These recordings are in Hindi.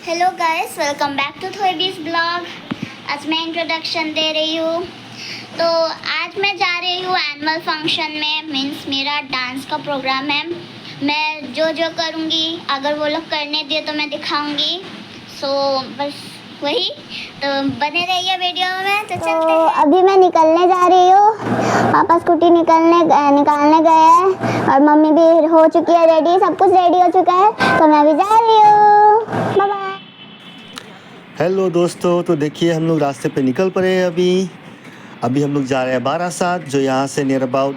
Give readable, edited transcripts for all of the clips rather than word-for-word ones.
Hello guys, welcome back to Thoibi's blog. आज मैं इंट्रोडक्शन दे रही हूँ। तो आज मैं जा रही हूँ एनुअल फंक्शन में, मीन्स मेरा डांस का प्रोग्राम है। मैं जो जो करूँगी, अगर वो लोग करने दिए तो मैं दिखाऊँगी। सो बस वही, तो बने रहिए वीडियो में। तो चलते हैं। अभी मैं निकलने जा रही हूँ। पापा स्कूटी निकालने गए हैं और मम्मी भी हो चुकी है रेडी, सब कुछ रेडी हो चुका है, तो मैं भी जा रही हूँ। Bye bye. हेलो दोस्तों, तो देखिए हम लोग रास्ते पे निकल पड़े हैं। अभी हम लोग जा रहे हैं बारासात, जो यहाँ से नियर अबाउट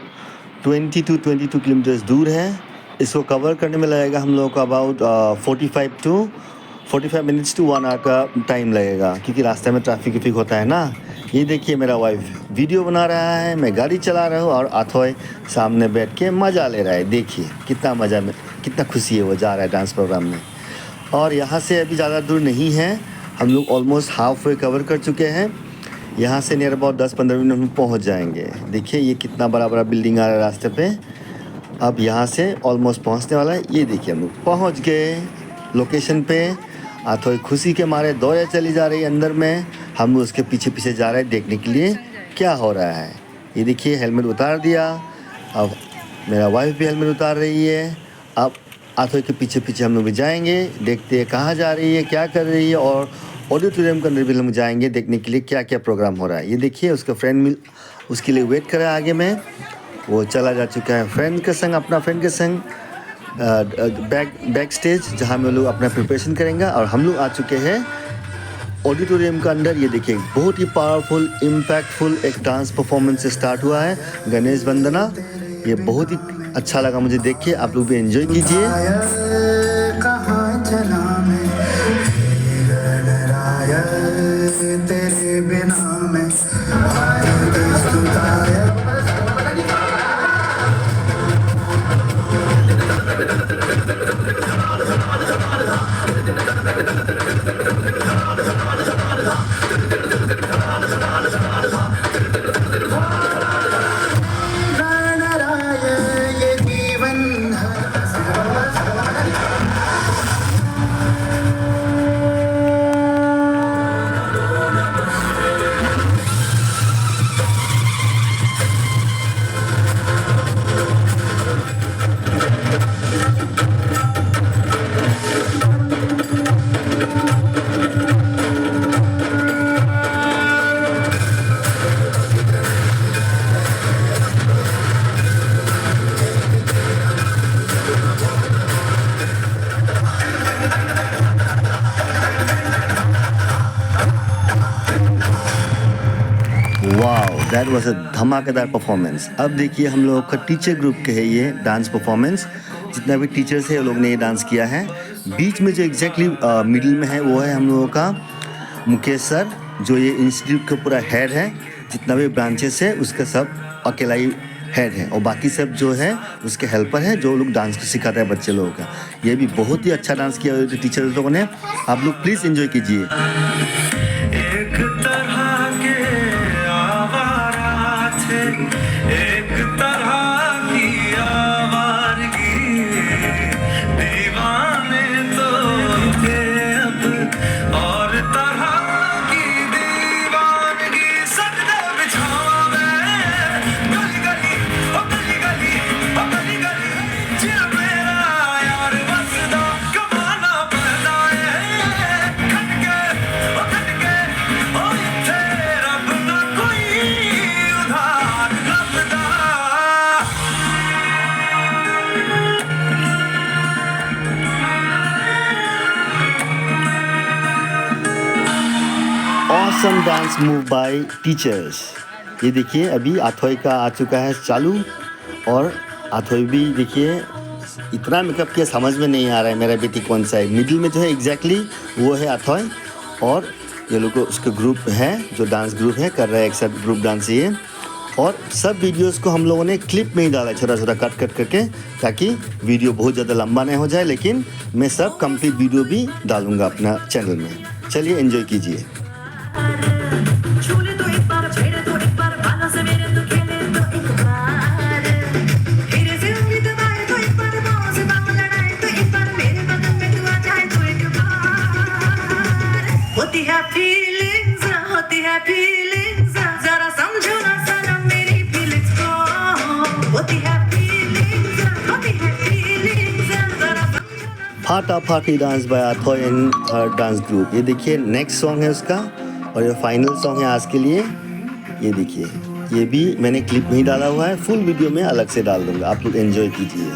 22 किलोमीटर्स दूर है। इसको कवर करने में लगेगा हम लोग को अबाउट 45 मिनट्स टू 1 आवर का टाइम लगेगा, क्योंकि रास्ते में ट्रैफिक होता है ना। ये देखिए मेरा वाइफ वीडियो बना रहा है, मैं गाड़ी चला रहा हूँ और अथॉय सामने बैठ के मज़ा ले रहा है। देखिए कितना मज़ा में, कितना खुशी है वो जा रहा है डांस प्रोग्राम में। और यहाँ से अभी ज़्यादा दूर नहीं है, हम लोग ऑलमोस्ट हाफ वे कवर कर चुके हैं। यहाँ से नियर अबाउट 10-15 मिनट में पहुँच जाएंगे। देखिए ये कितना बड़ा बड़ा बिल्डिंग आ रहा है रास्ते पे। अब यहाँ से ऑलमोस्ट पहुँचने वाला है। ये देखिए हम लोग पहुँच गए लोकेशन पे। थोड़ी खुशी के मारे दौड़े चली जा रही है अंदर में, हम उसके पीछे पीछे जा रहे हैं देखने के लिए क्या हो रहा है। ये देखिए हेलमेट उतार दिया, अब मेरा वाइफ भी हेलमेट उतार रही है। अब आथोई के पीछे पीछे हम लोग भी जाएंगे, देखते हैं कहाँ जा रही है, क्या कर रही है, और ऑडिटोरियम के अंदर भी हम जाएंगे देखने के लिए क्या क्या प्रोग्राम हो रहा है। ये देखिए उसका फ्रेंड उसके लिए वेट कर रहा है आगे में, वो चला जा चुका है फ्रेंड के संग, अपना फ्रेंड के संग बैक स्टेज, जहाँ में लोग अपना प्रिपरेशन करेंगे। और हम लोग आ चुके हैं ऑडिटोरियम के अंदर। ये देखिए बहुत ही पावरफुल इम्पैक्टफुल एक डांस परफॉर्मेंस स्टार्ट हुआ है, गणेश वंदना। ये बहुत ही अच्छा लगा मुझे देख के, आप लोग भी एंजॉय कीजिए। तेरे बिना में वाओ, दैट वाज अ धमाकेदार परफॉर्मेंस। अब देखिए हम लोग का टीचर ग्रुप के है ये डांस परफॉर्मेंस। जितना भी टीचर्स है वो लोग ने ये डांस किया है। बीच में जो एग्जैक्टली मिडिल में है वो है हम लोगों का मुकेश सर, जो ये इंस्टीट्यूट का पूरा हेड है। जितना भी ब्रांचेस है उसका सब अकेला ही हेड है, और बाकी सब जो है उसके हेल्पर है, जो लोग डांस को सिखाते हैं बच्चे लोगों का। ये भी बहुत ही अच्छा डांस किया हुआ टीचर लोगों ने। आप लोग प्लीज़ एंजॉय कीजिए। एक तरह के आवारा थे, एक तरह की आवारगी, दीवाने तो थे अब और तरह की दीवानगी। सजदे बिछावे गली गली ओ गली गली ओ गली गली, जिया मेरा यार बसदा कमाना पैदा है। खटके ओ खटके ओ इत्थे रब ना कोई उधार लभदा। Awesome dance move by teachers. ये देखिए अभी अथॉय का आ चुका है चालू, और अथॉय भी देखिए इतना मेकअप किया समझ में नहीं आ रहा है मेरा बेटी कौन सा है। मिडिल में जो है एग्जैक्टली वो है अथॉय, और ये लोग उसका ग्रुप है जो डांस ग्रुप है, कर रहा है एक साथ ग्रुप डांस ये। और सब वीडियोस को हम लोगों ने क्लिप में ही डाला है, छोटा छोटा कट करके, ताकि वीडियो बहुत ज़्यादा लंबा नहीं हो जाए। लेकिन मैं सब कंप्लीट वीडियो भी डालूँगा अपना चैनल में। चलिए एंजॉय कीजिए। छूले तो एक बार, छेड़े तो एक बार, बालों से मेरे तो खेले तो एक बार, हीरे से उंगली दबाए तो एक बार, बाहों से बाहों लड़ाए तो एक बार, मेरे बदन में तू आ जाए तो एक बार। फीलिंग्स होती है फीलिंग्स जरा समझो ना सनम मेरी फीलिंग्स को होती है फीलिंग्स जरा समझो ना फाटा फाटी dance by Athoi and her dance group. ये देखिए नेक्स्ट सॉन्ग है उसका और ये फाइनल सॉन्ग है आज के लिए। ये देखिए ये भी मैंने क्लिप में ही डाला हुआ है, फुल वीडियो में अलग से डाल दूंगा, आप लोग एंजॉय कीजिए।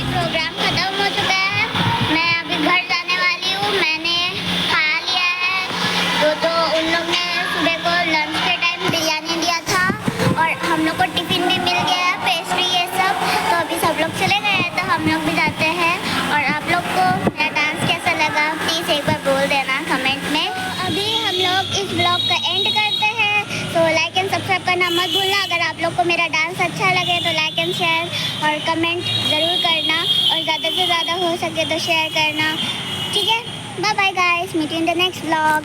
प्रोग्राम खत्म हो चुका है, मैं अभी घर जाने वाली हूँ। मैंने खा लिया है तो उन लोग ने सुबह को लंच के टाइम बिरयानी दिया था और हम लोग को टिफिन भी मिल गया है, पेस्ट्री ये सब। तो अभी सब लोग चले गए हैं तो हम लोग भी जाते हैं। और आप लोग को मेरा डांस कैसा लगा प्लीज़ एक बार बोल देना कमेंट में। अभी हम लोग इस ब्लॉग का एंड करते हैं, तो लाइक एंड सब्सक्राइब करना मत भूलना। अगर आप लोग को मेरा डांस अच्छा लगे तो लाइक एंड शेयर और कमेंट ज़रूर करना और ज़्यादा से ज़्यादा हो सके तो शेयर करना, ठीक है। Bye bye guys, meet you in the next blog.